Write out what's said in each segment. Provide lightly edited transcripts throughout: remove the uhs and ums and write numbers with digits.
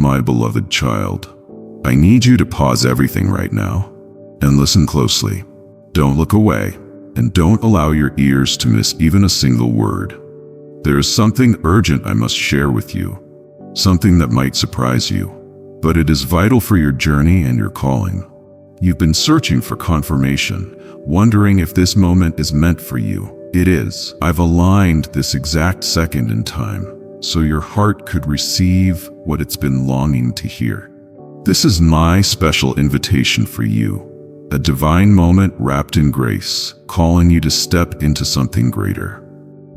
My beloved child, I need you to pause everything right now and listen closely. Don't look away, and don't allow your ears to miss even a single word. There is something urgent I must share with you, something that might surprise you, but it is vital for your journey and your calling. You've been searching for confirmation, wondering if this moment is meant for you. It is. I've aligned this exact second in time, so your heart could receive what it's been longing to hear. This is my special invitation for you, a divine moment wrapped in grace, calling you to step into something greater.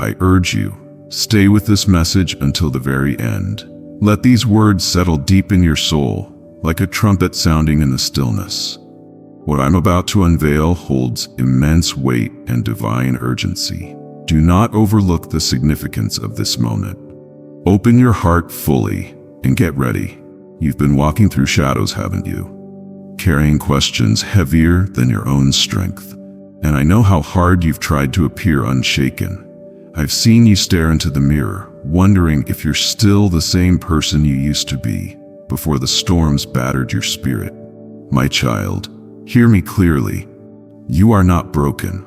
I urge you, stay with this message until the very end. Let these words settle deep in your soul, like a trumpet sounding in the stillness. What I'm about to unveil holds immense weight and divine urgency. Do not overlook the significance of this moment. Open your heart fully and get ready. You've been walking through shadows, haven't you? Carrying questions heavier than your own strength. And I know how hard you've tried to appear unshaken. I've seen you stare into the mirror, wondering if you're still the same person you used to be before the storms battered your spirit. My child, hear me clearly. You are not broken.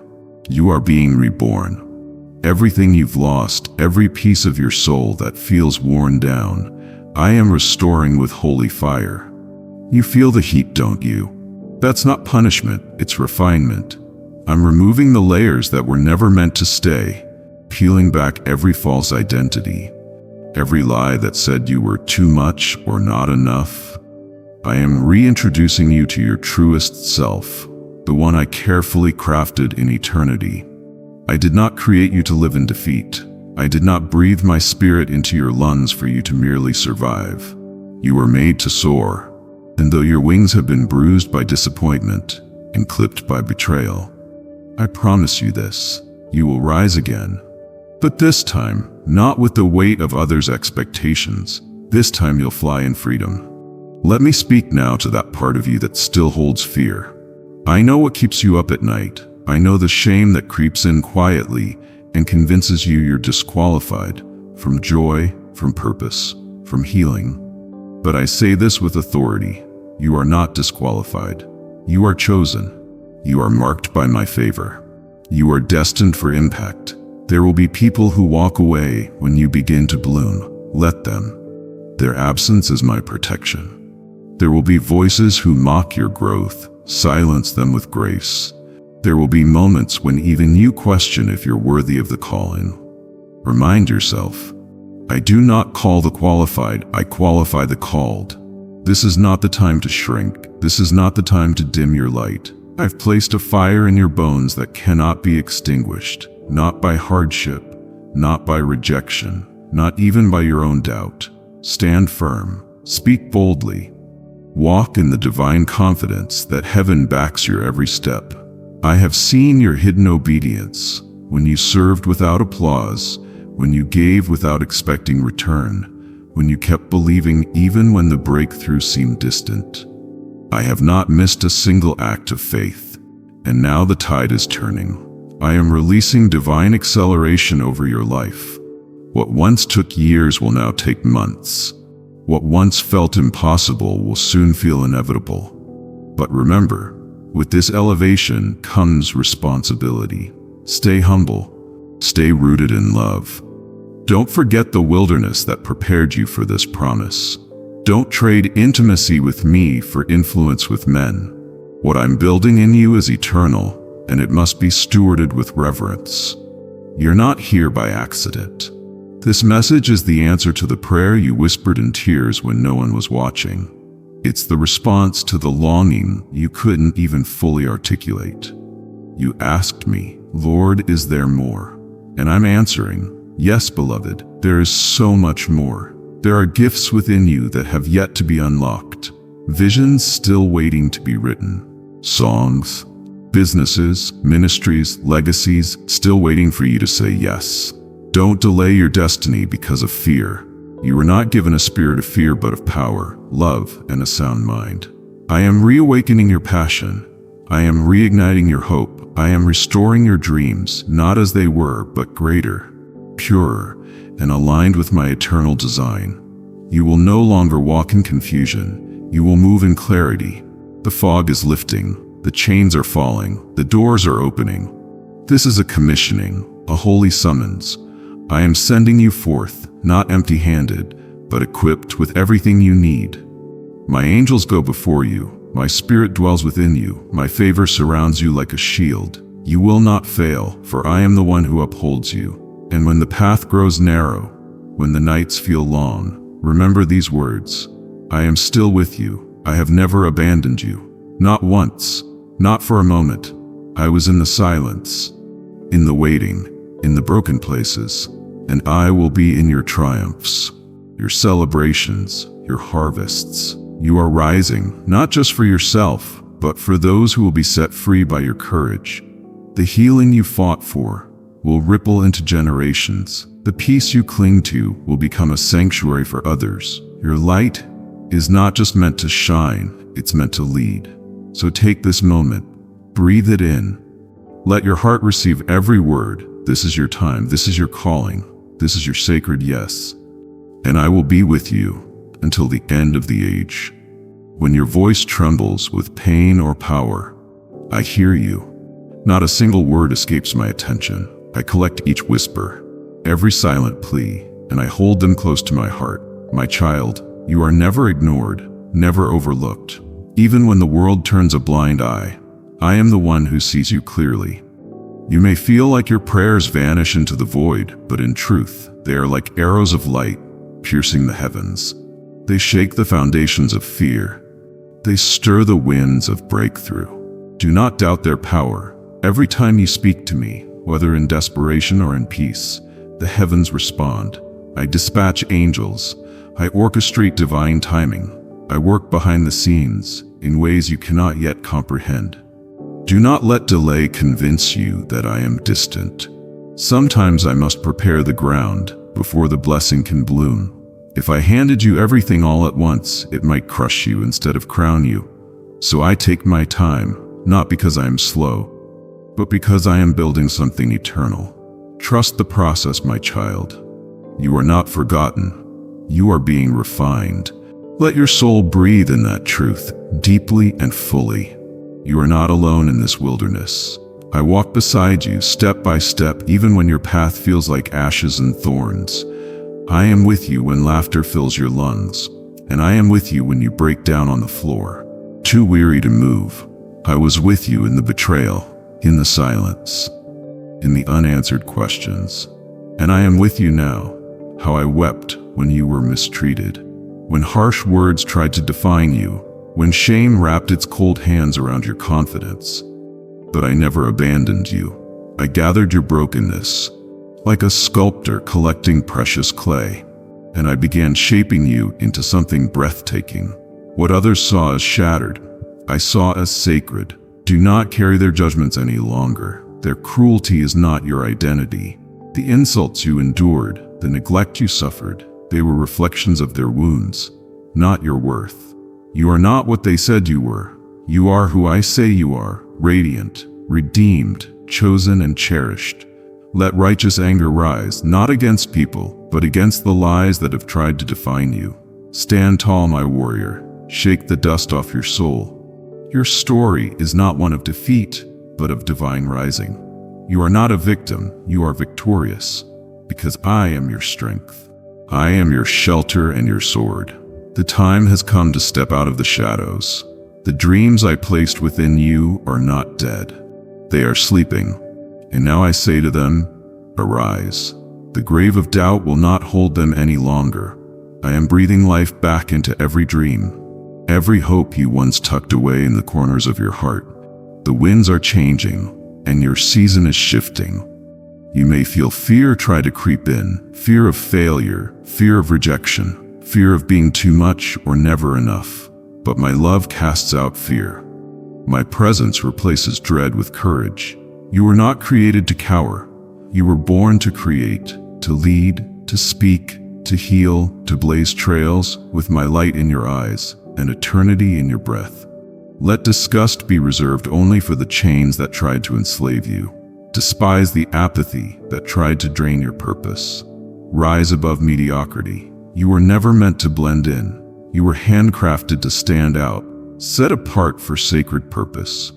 You are being reborn. Everything you've lost, every piece of your soul that feels worn down, I am restoring with holy fire. You feel the heat, don't you? That's not punishment, it's refinement. I'm removing the layers that were never meant to stay, peeling back every false identity, every lie that said you were too much or not enough. I am reintroducing you to your truest self, the one I carefully crafted in eternity. I did not create you to live in defeat. I did not breathe my spirit into your lungs for you to merely survive. You were made to soar. And though your wings have been bruised by disappointment and clipped by betrayal, I promise you this, you will rise again. But this time, not with the weight of others' expectations. This time you'll fly in freedom. Let me speak now to that part of you that still holds fear. I know what keeps you up at night. I know the shame that creeps in quietly and convinces you you're disqualified from joy, from purpose, from healing. But I say this with authority. You are not disqualified. You are chosen. You are marked by my favor. You are destined for impact. There will be people who walk away when you begin to bloom. Let them. Their absence is my protection. There will be voices who mock your growth. Silence them with grace. There will be moments when even you question if you're worthy of the calling. Remind yourself, I do not call the qualified, I qualify the called. This is not the time to shrink. This is not the time to dim your light. I've placed a fire in your bones that cannot be extinguished, not by hardship, not by rejection, not even by your own doubt. Stand firm, speak boldly, walk in the divine confidence that heaven backs your every step. I have seen your hidden obedience, when you served without applause, when you gave without expecting return, when you kept believing even when the breakthrough seemed distant. I have not missed a single act of faith, and now the tide is turning. I am releasing divine acceleration over your life. What once took years will now take months. What once felt impossible will soon feel inevitable. But remember, with this elevation comes responsibility. Stay humble. Stay rooted in love. Don't forget the wilderness that prepared you for this promise. Don't trade intimacy with me for influence with men. What I'm building in you is eternal, and it must be stewarded with reverence. You're not here by accident. This message is the answer to the prayer you whispered in tears when no one was watching. It's the response to the longing you couldn't even fully articulate. You asked me, Lord, is there more? And I'm answering, yes, beloved, there is so much more. There are gifts within you that have yet to be unlocked, visions still waiting to be written, songs, businesses, ministries, legacies still waiting for you to say yes. Don't delay your destiny because of fear. You were not given a spirit of fear but of power, love, and a sound mind. I am reawakening your passion. I am reigniting your hope. I am restoring your dreams, not as they were, but greater, purer, and aligned with my eternal design. You will no longer walk in confusion. You will move in clarity. The fog is lifting. The chains are falling. The doors are opening. This is a commissioning, a holy summons. I am sending you forth, not empty-handed, but equipped with everything you need. My angels go before you. My spirit dwells within you. My favor surrounds you like a shield. You will not fail, for I am the one who upholds you. And when the path grows narrow, when the nights feel long, remember these words. I am still with you. I have never abandoned you. Not once, not for a moment. I was in the silence, in the waiting, in the broken places, and I will be in your triumphs, your celebrations, your harvests. You are rising, not just for yourself, but for those who will be set free by your courage. The healing you fought for will ripple into generations. The peace you cling to will become a sanctuary for others. Your light is not just meant to shine, it's meant to lead. So take this moment, breathe it in. Let your heart receive every word. This is your time, this is your calling, this is your sacred yes. And I will be with you until the end of the age. When your voice trembles with pain or power, I hear you. Not a single word escapes my attention. I collect each whisper, every silent plea, and I hold them close to my heart. My child, you are never ignored, never overlooked. Even when the world turns a blind eye, I am the one who sees you clearly. You may feel like your prayers vanish into the void, but in truth, they are like arrows of light, piercing the heavens. They shake the foundations of fear. They stir the winds of breakthrough. Do not doubt their power. Every time you speak to me, whether in desperation or in peace, the heavens respond. I dispatch angels. I orchestrate divine timing. I work behind the scenes in ways you cannot yet comprehend. Do not let delay convince you that I am distant. Sometimes I must prepare the ground before the blessing can bloom. If I handed you everything all at once, it might crush you instead of crown you. So I take my time, not because I am slow, but because I am building something eternal. Trust the process, my child. You are not forgotten. You are being refined. Let your soul breathe in that truth, deeply and fully. You are not alone in this wilderness. I walk beside you, step by step, even when your path feels like ashes and thorns. I am with you when laughter fills your lungs, and I am with you when you break down on the floor, too weary to move. I was with you in the betrayal, in the silence, in the unanswered questions. And I am with you now, how I wept when you were mistreated, when harsh words tried to define you, when shame wrapped its cold hands around your confidence. But I never abandoned you. I gathered your brokenness, like a sculptor collecting precious clay, and I began shaping you into something breathtaking. What others saw as shattered, I saw as sacred. Do not carry their judgments any longer. Their cruelty is not your identity. The insults you endured, the neglect you suffered, they were reflections of their wounds, not your worth. You are not what they said you were. You are who I say you are, radiant, redeemed, chosen and cherished. Let righteous anger rise, not against people, but against the lies that have tried to define you. Stand tall, my warrior. Shake the dust off your soul. Your story is not one of defeat, but of divine rising. You are not a victim, you are victorious, because I am your strength. I am your shelter and your sword. The time has come to step out of the shadows. The dreams I placed within you are not dead. They are sleeping, and now I say to them, arise. The grave of doubt will not hold them any longer. I am breathing life back into every dream. Every hope you once tucked away in the corners of your heart. The winds are changing, and your season is shifting. You may feel fear try to creep in, fear of failure, fear of rejection, fear of being too much or never enough. But my love casts out fear. My presence replaces dread with courage. You were not created to cower. You were born to create, to lead, to speak, to heal, to blaze trails with my light in your eyes and eternity in your breath. Let disgust be reserved only for the chains that tried to enslave you. Despise the apathy that tried to drain your purpose. Rise above mediocrity. You were never meant to blend in. You were handcrafted to stand out, set apart for sacred purpose.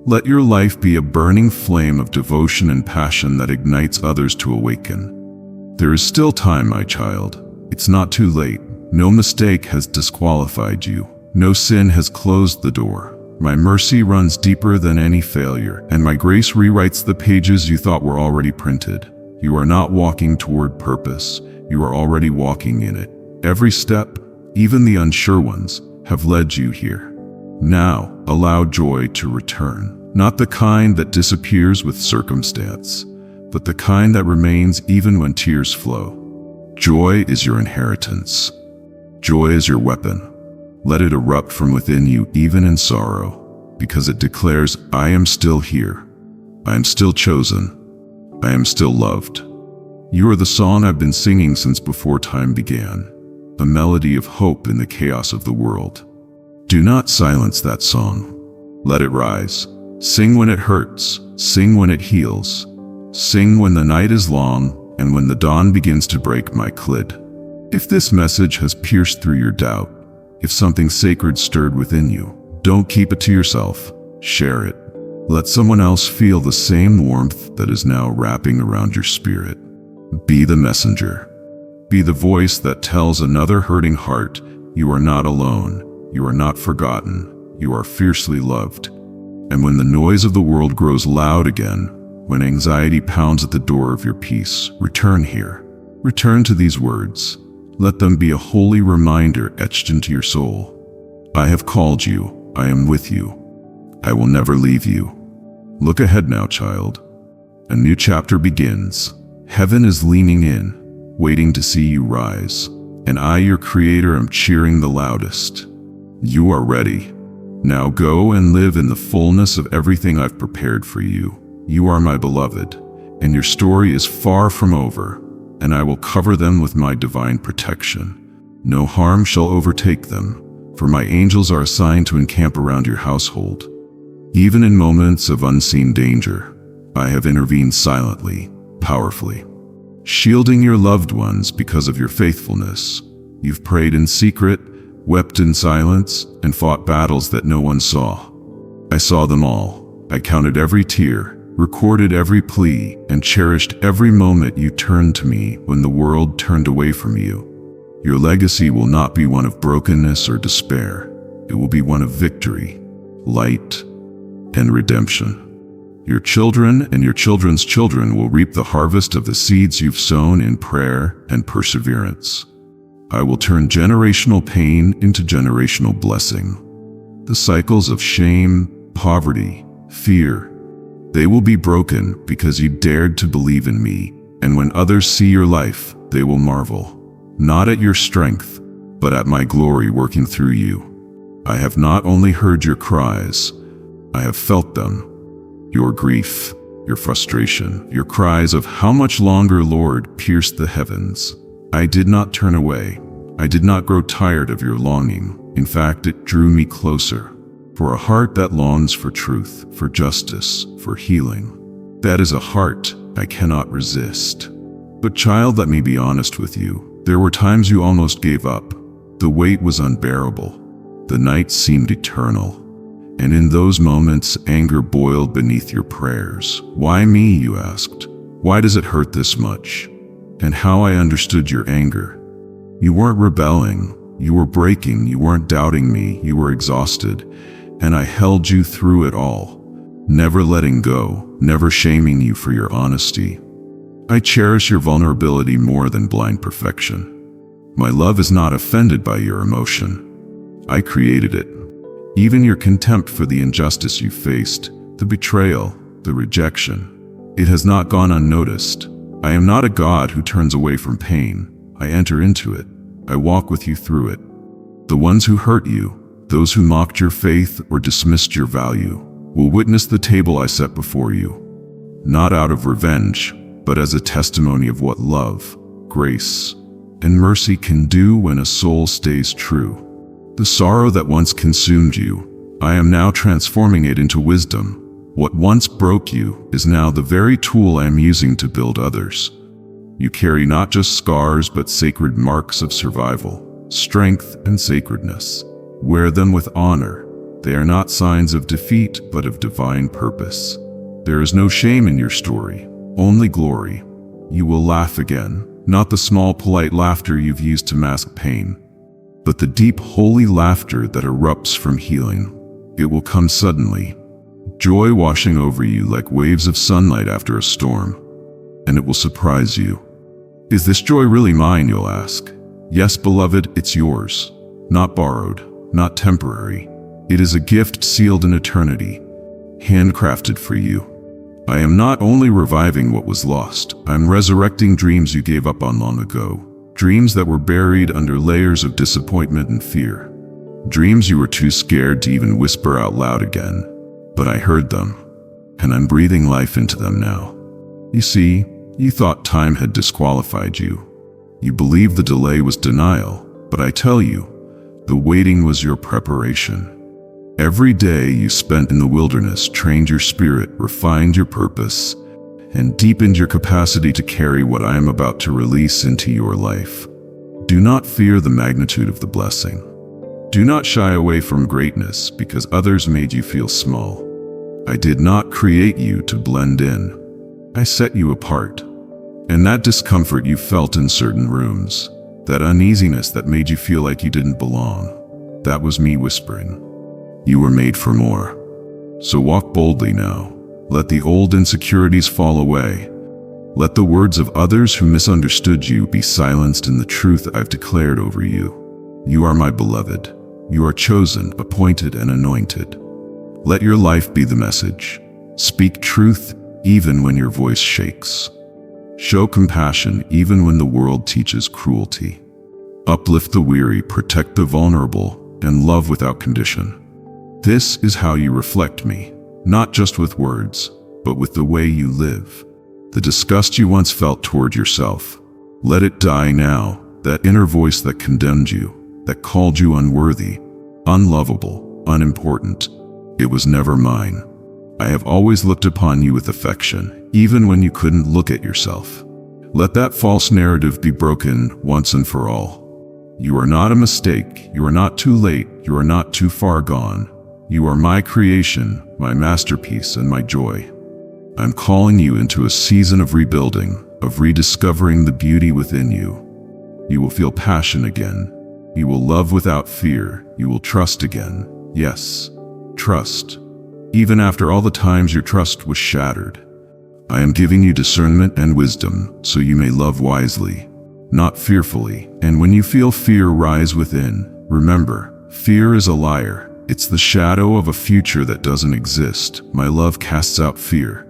Let your life be a burning flame of devotion and passion that ignites others to awaken. There is still time, my child. It's not too late. No mistake has disqualified you. No sin has closed the door. My mercy runs deeper than any failure, and my grace rewrites the pages you thought were already printed. You are not walking toward purpose. You are already walking in it. Every step, even the unsure ones, have led you here. Now, allow joy to return. Not the kind that disappears with circumstance, but the kind that remains even when tears flow. Joy is your inheritance. Joy is your weapon. Let it erupt from within you even in sorrow, because it declares, I am still here. I am still chosen. I am still loved. You are the song I've been singing since before time began, a melody of hope in the chaos of the world. Do not silence that song. Let it rise. Sing when it hurts. Sing when it heals. Sing when the night is long and when the dawn begins to break my clod. If this message has pierced through your doubt, if something sacred stirred within you, don't keep it to yourself. Share it. Let someone else feel the same warmth that is now wrapping around your spirit. Be the messenger. Be the voice that tells another hurting heart, you are not alone. You are not forgotten. You are fiercely loved. And when the noise of the world grows loud again, when anxiety pounds at the door of your peace, return here. Return to these words. Let them be a holy reminder etched into your soul. I have called you. I am with you. I will never leave you. Look ahead now, child. A new chapter begins. Heaven is leaning in, waiting to see you rise. And I, your creator, am cheering the loudest. You are ready. Now go and live in the fullness of everything I've prepared for you. You are my beloved, and your story is far from over. And I will cover them with my divine protection. No harm shall overtake them, for my angels are assigned to encamp around your household. Even in moments of unseen danger, I have intervened silently, powerfully, shielding your loved ones because of your faithfulness. You've prayed in secret, wept in silence, and fought battles that no one saw. I saw them all. I counted every tear, recorded every plea, and cherished every moment you turned to me when the world turned away from you. Your legacy will not be one of brokenness or despair. It will be one of victory, light, and redemption. Your children and your children's children will reap the harvest of the seeds you've sown in prayer and perseverance. I will turn generational pain into generational blessing. The cycles of shame, poverty, fear, they will be broken because you dared to believe in me, and when others see your life, they will marvel, not at your strength, but at my glory working through you. I have not only heard your cries, I have felt them. Your grief, your frustration, your cries of how much longer, Lord, pierced the heavens. I did not turn away. I did not grow tired of your longing. In fact, it drew me closer. For a heart that longs for truth, for justice, for healing, that is a heart I cannot resist. But child, let me be honest with you. There were times you almost gave up. The weight was unbearable. The nights seemed eternal. And in those moments, anger boiled beneath your prayers. Why me, you asked? Why does it hurt this much? And how I understood your anger. You weren't rebelling. You were breaking. You weren't doubting me. You were exhausted. And I held you through it all, never letting go, never shaming you for your honesty. I cherish your vulnerability more than blind perfection. My love is not offended by your emotion. I created it. Even your contempt for the injustice you faced, the betrayal, the rejection, it has not gone unnoticed. I am not a God who turns away from pain. I enter into it. I walk with you through it. The ones who hurt you, those who mocked your faith or dismissed your value, will witness the table I set before you, not out of revenge, but as a testimony of what love, grace, and mercy can do when a soul stays true. The sorrow that once consumed you, I am now transforming it into wisdom. What once broke you is now the very tool I am using to build others. You carry not just scars but sacred marks of survival, strength, and sacredness. Wear them with honor. They are not signs of defeat but of divine purpose. There is no shame in your story, only glory. You will laugh again, not the small polite laughter you've used to mask pain, but the deep holy laughter that erupts from healing. It will come suddenly, joy washing over you like waves of sunlight after a storm, and it will surprise you. Is this joy really mine, you'll ask? Yes, beloved, it's yours. Not borrowed, not temporary. It is a gift sealed in eternity, handcrafted for you. I am not only reviving what was lost, I'm resurrecting dreams you gave up on long ago. Dreams that were buried under layers of disappointment and fear. Dreams you were too scared to even whisper out loud again. But I heard them, and I'm breathing life into them now. You see, you thought time had disqualified you. You believed the delay was denial, but I tell you, the waiting was your preparation. Every day you spent in the wilderness trained your spirit, refined your purpose, and deepened your capacity to carry what I am about to release into your life. Do not fear the magnitude of the blessing. Do not shy away from greatness because others made you feel small. I did not create you to blend in. I set you apart. And that discomfort you felt in certain rooms, that uneasiness that made you feel like you didn't belong, that was me whispering. You were made for more. So walk boldly now. Let the old insecurities fall away. Let the words of others who misunderstood you be silenced in the truth I've declared over you. You are my beloved. You are chosen, appointed, and anointed. Let your life be the message. Speak truth even when your voice shakes. Show compassion even when the world teaches cruelty. Uplift the weary, protect the vulnerable, and love without condition. This is how you reflect me. Not just with words, but with the way you live. The disgust you once felt toward yourself, let it die now. That inner voice that condemned you, that called you unworthy, unlovable, unimportant, it was never mine. I have always looked upon you with affection, even when you couldn't look at yourself. Let that false narrative be broken once and for all. You are not a mistake, you are not too late, you are not too far gone. You are my creation, my masterpiece, and my joy. I'm calling you into a season of rebuilding, of rediscovering the beauty within you. You will feel passion again. You will love without fear. You will trust again. Yes, trust. Even after all the times your trust was shattered. I am giving you discernment and wisdom so you may love wisely, not fearfully. And when you feel fear rise within, remember, fear is a liar. It's the shadow of a future that doesn't exist. My love casts out fear.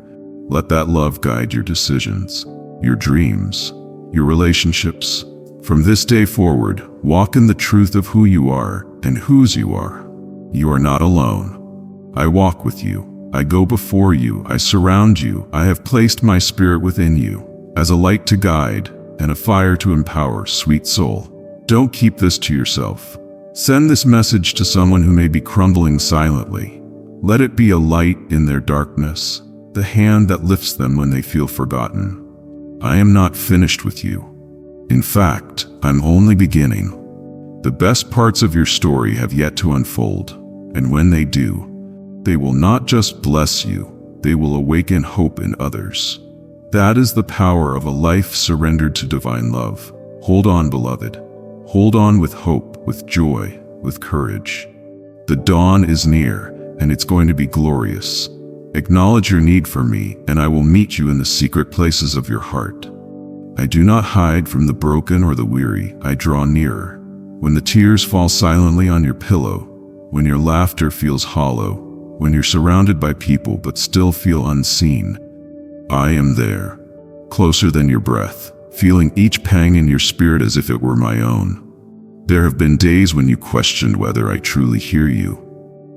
Let that love guide your decisions, your dreams, your relationships. From this day forward, walk in the truth of who you are and whose you are. You are not alone. I walk with you. I go before you. I surround you. I have placed my spirit within you as a light to guide and a fire to empower, sweet soul. Don't keep this to yourself. Send this message to someone who may be crumbling silently. Let it be a light in their darkness, the hand that lifts them when they feel forgotten. I am not finished with you. In fact, I'm only beginning. The best parts of your story have yet to unfold, and when they do, they will not just bless you, they will awaken hope in others. That is the power of a life surrendered to divine love. Hold on, beloved. Hold on with hope, with joy, with courage. The dawn is near, and it's going to be glorious. Acknowledge your need for me, and I will meet you in the secret places of your heart. I do not hide from the broken or the weary. I draw nearer. When the tears fall silently on your pillow, when your laughter feels hollow, when you're surrounded by people but still feel unseen, I am there, closer than your breath, feeling each pang in your spirit as if it were my own. There have been days when you questioned whether I truly hear you,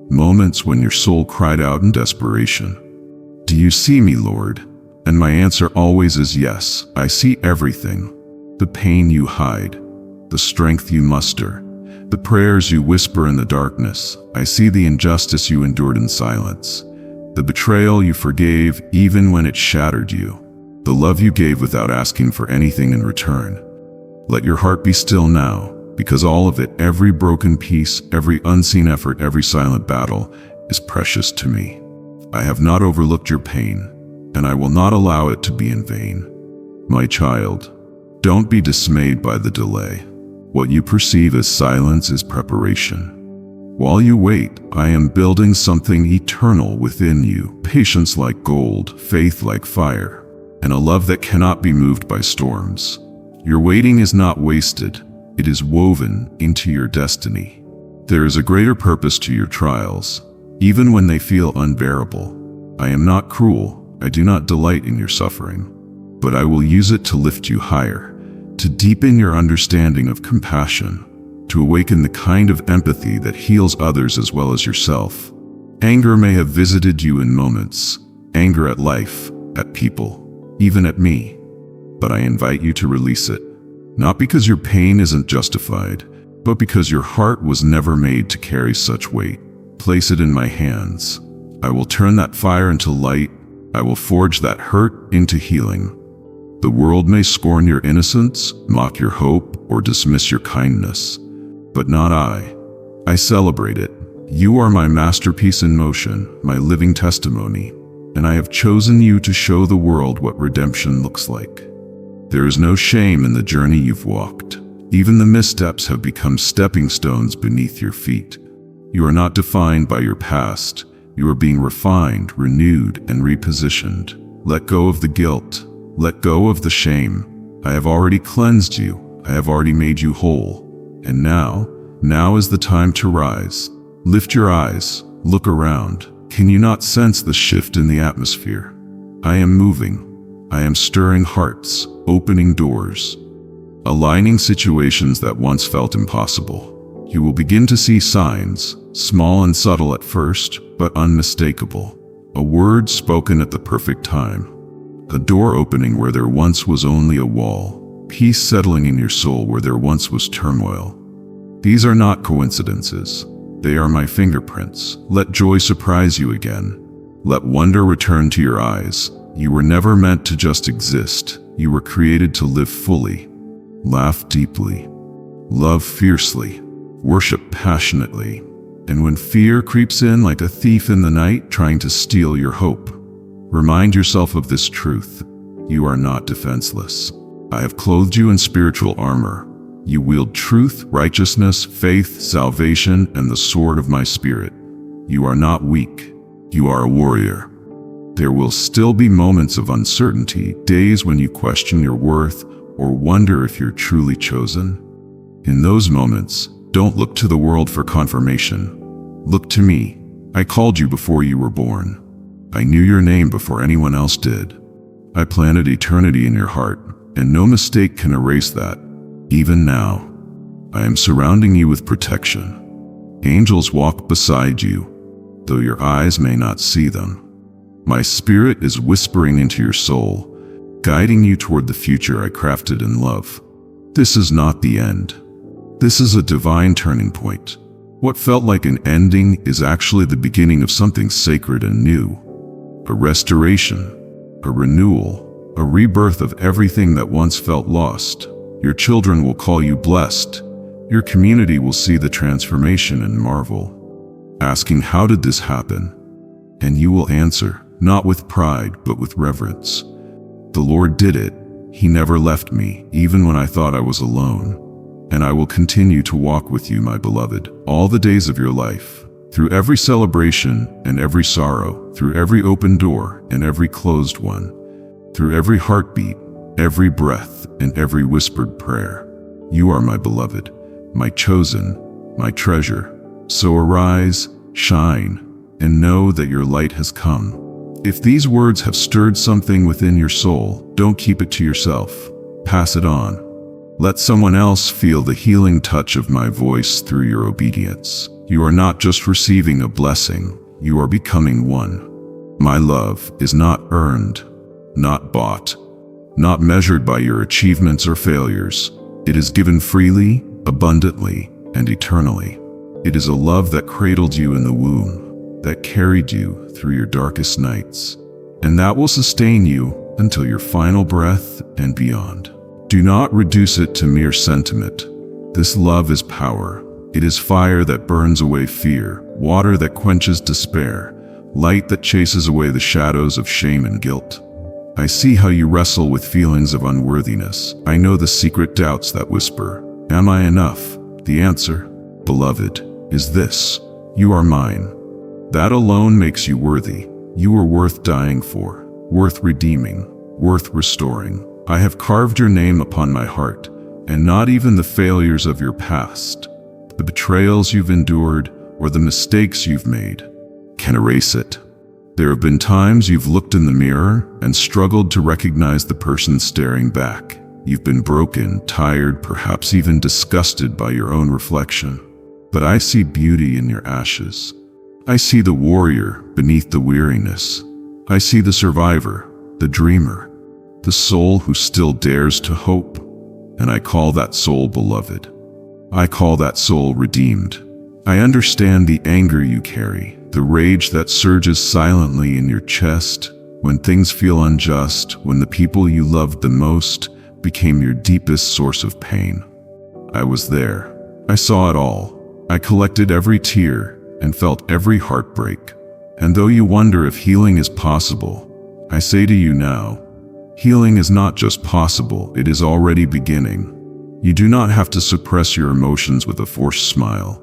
moments when your soul cried out in desperation. Do you see me, Lord? And my answer always is yes. I see everything. The pain you hide, the strength you muster, the prayers you whisper in the darkness. I see the injustice you endured in silence, the betrayal you forgave even when it shattered you, the love you gave without asking for anything in return. Let your heart be still now, because all of it, every broken piece, every unseen effort, every silent battle, is precious to me. I have not overlooked your pain, and I will not allow it to be in vain. My child, don't be dismayed by the delay. What you perceive as silence is preparation. While you wait, I am building something eternal within you, patience like gold, faith like fire, and a love that cannot be moved by storms. Your waiting is not wasted. It is woven into your destiny. There is a greater purpose to your trials, even when they feel unbearable. I am not cruel. I do not delight in your suffering, but I will use it to lift you higher, to deepen your understanding of compassion, to awaken the kind of empathy that heals others as well as yourself. Anger may have visited you in moments, anger at life, at people, even at me, but I invite you to release it. Not because your pain isn't justified, but because your heart was never made to carry such weight. Place it in my hands. I will turn that fire into light. I will forge that hurt into healing. The world may scorn your innocence, mock your hope, or dismiss your kindness, but not I. I celebrate it. You are my masterpiece in motion, my living testimony, and I have chosen you to show the world what redemption looks like. There is no shame in the journey you've walked. Even the missteps have become stepping stones beneath your feet. You are not defined by your past. You are being refined, renewed, and repositioned. Let go of the guilt. Let go of the shame. I have already cleansed you. I have already made you whole. And now is the time to rise. Lift your eyes. Look around. Can you not sense the shift in the atmosphere? I am moving. I am stirring hearts, opening doors, aligning situations that once felt impossible. You will begin to see signs, small and subtle at first, but unmistakable. A word spoken at the perfect time. A door opening where there once was only a wall. Peace settling in your soul where there once was turmoil. These are not coincidences. They are my fingerprints. Let joy surprise you again. Let wonder return to your eyes. You were never meant to just exist. You were created to live fully, laugh deeply, love fiercely, worship passionately. And when fear creeps in like a thief in the night trying to steal your hope, remind yourself of this truth. You are not defenseless. I have clothed you in spiritual armor. You wield truth, righteousness, faith, salvation, and the sword of my spirit. You are not weak. You are a warrior. There will still be moments of uncertainty, days when you question your worth or wonder if you're truly chosen. In those moments, don't look to the world for confirmation. Look to me. I called you before you were born. I knew your name before anyone else did. I planted eternity in your heart, and no mistake can erase that. Even now, I am surrounding you with protection. Angels walk beside you, though your eyes may not see them. My spirit is whispering into your soul, guiding you toward the future I crafted in love. This is not the end. This is a divine turning point. What felt like an ending is actually the beginning of something sacred and new. A restoration, a renewal, a rebirth of everything that once felt lost. Your children will call you blessed. Your community will see the transformation and marvel, asking, how did this happen? And you will answer, not with pride, but with reverence. The Lord did it. He never left me, even when I thought I was alone. And I will continue to walk with you, my beloved, all the days of your life. Through every celebration and every sorrow, through every open door and every closed one, through every heartbeat, every breath, and every whispered prayer. You are my beloved, my chosen, my treasure. So arise, shine, and know that your light has come. If these words have stirred something within your soul, don't keep it to yourself. Pass it on. Let someone else feel the healing touch of my voice through your obedience. You are not just receiving a blessing, you are becoming one. My love is not earned, not bought, not measured by your achievements or failures. It is given freely, abundantly, and eternally. It is a love that cradled you in the womb, that carried you through your darkest nights, and that will sustain you until your final breath and beyond. Do not reduce it to mere sentiment. This love is power. It is fire that burns away fear, water that quenches despair, light that chases away the shadows of shame and guilt. I see how you wrestle with feelings of unworthiness. I know the secret doubts that whisper, "Am I enough?" The answer, beloved, is this: you are mine. That alone makes you worthy. You are worth dying for, worth redeeming, worth restoring. I have carved your name upon my heart, and not even the failures of your past, the betrayals you've endured, or the mistakes you've made, can erase it. There have been times you've looked in the mirror and struggled to recognize the person staring back. You've been broken, tired, perhaps even disgusted by your own reflection. But I see beauty in your ashes. I see the warrior beneath the weariness. I see the survivor, the dreamer, the soul who still dares to hope. And I call that soul beloved. I call that soul redeemed. I understand the anger you carry, the rage that surges silently in your chest when things feel unjust, when the people you loved the most became your deepest source of pain. I was there. I saw it all. I collected every tear and felt every heartbreak. And though you wonder if healing is possible, I say to you now, healing is not just possible, it is already beginning. You do not have to suppress your emotions with a forced smile.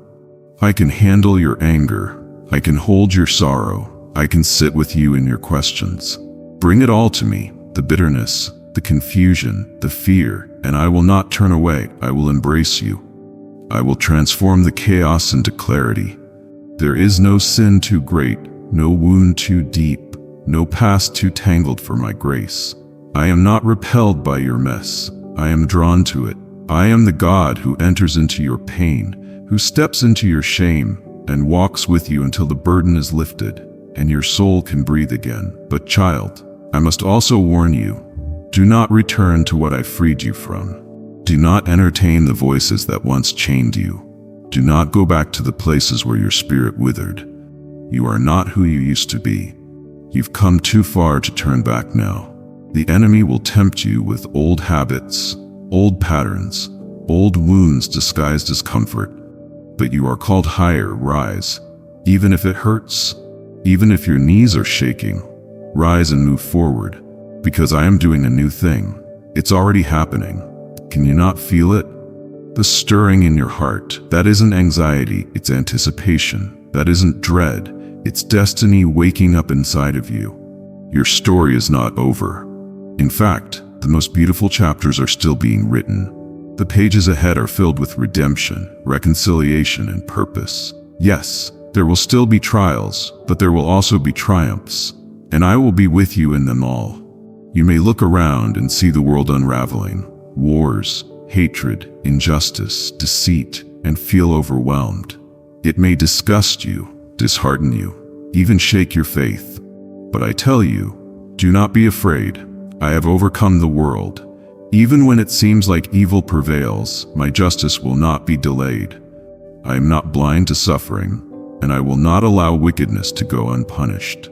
I can handle your anger. I can hold your sorrow. I can sit with you in your questions. Bring it all to me, the bitterness, the confusion, the fear, and I will not turn away. I will embrace you. I will transform the chaos into clarity. There is no sin too great, no wound too deep, no past too tangled for my grace. I am not repelled by your mess. I am drawn to it. I am the God who enters into your pain, who steps into your shame, and walks with you until the burden is lifted, and your soul can breathe again. But child, I must also warn you, do not return to what I freed you from. Do not entertain the voices that once chained you. Do not go back to the places where your spirit withered. You are not who you used to be. You've come too far to turn back now. The enemy will tempt you with old habits, old patterns, old wounds disguised as comfort. But you are called higher, rise. Even if it hurts, even if your knees are shaking, rise and move forward, because I am doing a new thing. It's already happening. Can you not feel it? The stirring in your heart, that isn't anxiety, it's anticipation. That isn't dread, it's destiny waking up inside of you. Your story is not over. In fact, the most beautiful chapters are still being written. The pages ahead are filled with redemption, reconciliation, and purpose. Yes, there will still be trials, but there will also be triumphs, and I will be with you in them all. You may look around and see the world unraveling, wars, hatred, injustice, deceit, and feel overwhelmed. It may disgust you, dishearten you, even shake your faith. But I tell you, do not be afraid. I have overcome the world. Even when it seems like evil prevails, my justice will not be delayed. I am not blind to suffering, and I will not allow wickedness to go unpunished.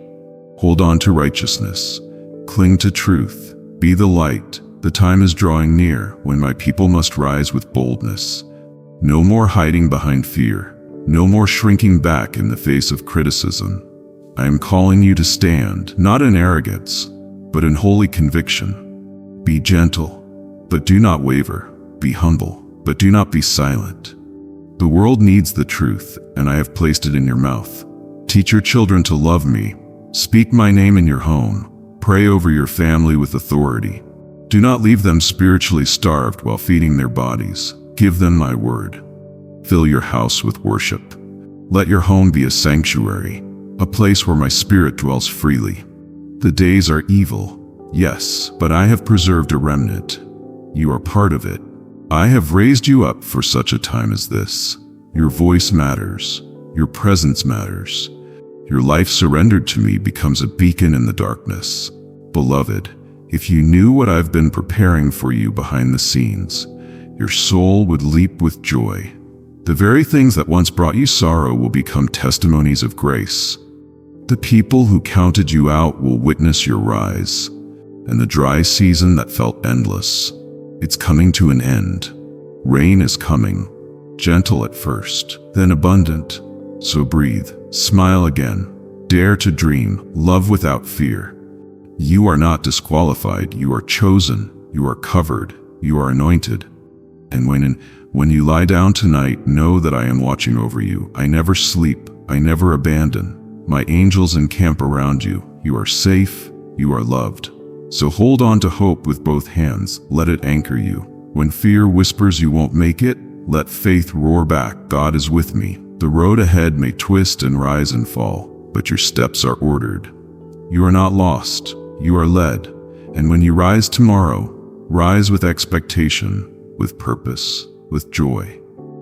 Hold on to righteousness. Cling to truth. Be the light. The time is drawing near when my people must rise with boldness. No more hiding behind fear. No more shrinking back in the face of criticism. I am calling you to stand, not in arrogance, but in holy conviction. Be gentle, but do not waver. Be humble, but do not be silent. The world needs the truth, and I have placed it in your mouth. Teach your children to love me. Speak my name in your home. Pray over your family with authority. Do not leave them spiritually starved while feeding their bodies. Give them my word. Fill your house with worship. Let your home be a sanctuary, a place where my spirit dwells freely. The days are evil, yes, but I have preserved a remnant. You are part of it. I have raised you up for such a time as this. Your voice matters. Your presence matters. Your life surrendered to me becomes a beacon in the darkness. Beloved, if you knew what I've been preparing for you behind the scenes, your soul would leap with joy. The very things that once brought you sorrow will become testimonies of grace. The people who counted you out will witness your rise. and the dry season that felt endless. It's coming to an end. Rain is coming, gentle at first, then abundant. So breathe, smile again, dare to dream, love without fear. You are not disqualified, you are chosen, you are covered, you are anointed. And when you lie down tonight, know that I am watching over you. I never sleep, I never abandon. My angels encamp around you. You are safe, you are loved. So hold on to hope with both hands, let it anchor you. When fear whispers you won't make it, let faith roar back, God is with me. The road ahead may twist and rise and fall, but your steps are ordered. You are not lost, you are led. And when you rise tomorrow, rise with expectation, with purpose, with joy.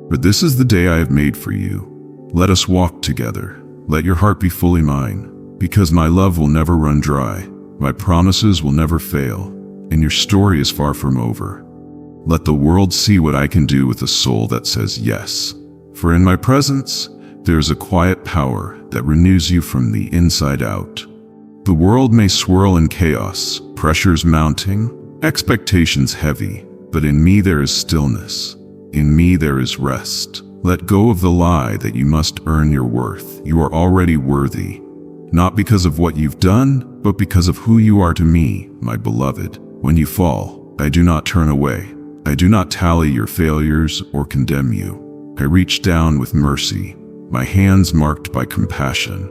For this is the day I have made for you. Let us walk together. Let your heart be fully mine, because my love will never run dry. My promises will never fail, and your story is far from over. Let the world see what I can do with a soul that says yes. For in my presence, there is a quiet power that renews you from the inside out. The world may swirl in chaos, pressures mounting, expectations heavy, but in me there is stillness. In me there is rest. Let go of the lie that you must earn your worth. You are already worthy. Not because of what you've done, but because of who you are to me, my beloved. When you fall, I do not turn away. I do not tally your failures or condemn you. I reach down with mercy, my hands marked by compassion.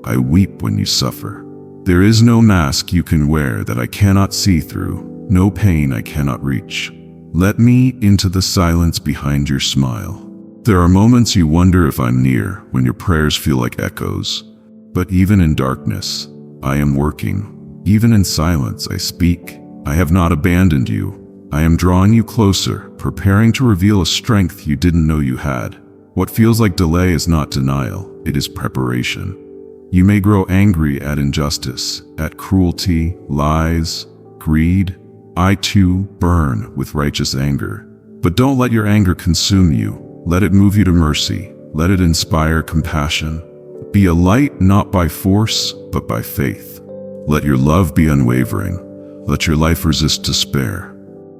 I weep when you suffer. There is no mask you can wear that I cannot see through, no pain I cannot reach. Let me into the silence behind your smile. There are moments you wonder if I'm near, when your prayers feel like echoes. But even in darkness, I am working. Even in silence, I speak. I have not abandoned you. I am drawing you closer, preparing to reveal a strength you didn't know you had. What feels like delay is not denial, it is preparation. You may grow angry at injustice, at cruelty, lies, greed. I too burn with righteous anger. But don't let your anger consume you. Let it move you to mercy. Let it inspire compassion. Be a light not by force, but by faith. Let your love be unwavering. Let your life resist despair.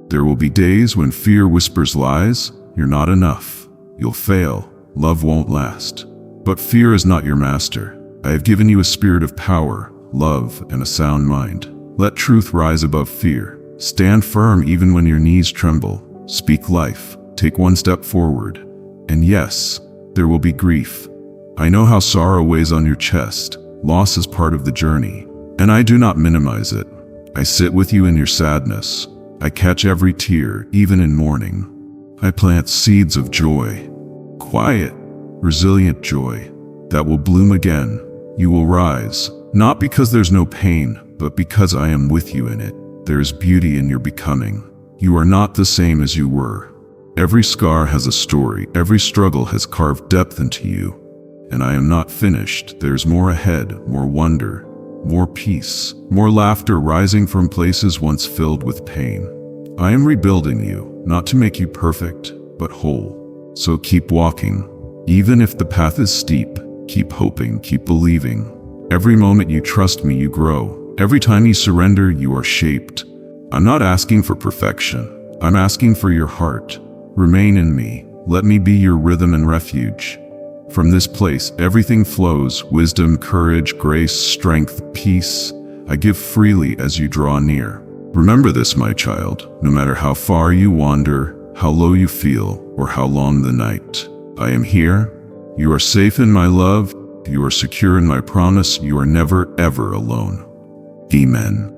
There will be days when fear whispers lies. You're not enough. You'll fail. Love won't last. But fear is not your master. I have given you a spirit of power, love, and a sound mind. Let truth rise above fear. Stand firm even when your knees tremble. Speak life. Take one step forward. And yes, there will be grief. I know how sorrow weighs on your chest. Loss is part of the journey, and I do not minimize it. I sit with you in your sadness. I catch every tear, even in mourning. I plant seeds of joy, quiet, resilient joy, that will bloom again. You will rise, not because there's no pain, but because I am with you in it. There is beauty in your becoming. You are not the same as you were. Every scar has a story. Every struggle has carved depth into you. And I am not finished. There's more ahead, more wonder, more peace, more laughter rising from places once filled with pain. I am rebuilding you, not to make you perfect, but whole. So keep walking. Even if the path is steep, keep hoping, keep believing. Every moment you trust me, you grow. Every time you surrender, you are shaped. I'm not asking for perfection. I'm asking for your heart. Remain in me. Let me be your rhythm and refuge. From this place, everything flows: wisdom, courage, grace, strength, peace. I give freely as you draw near. Remember this, my child, no matter how far you wander, how low you feel, or how long the night. I am here. You are safe in my love. You are secure in my promise. You are never, ever alone. Amen.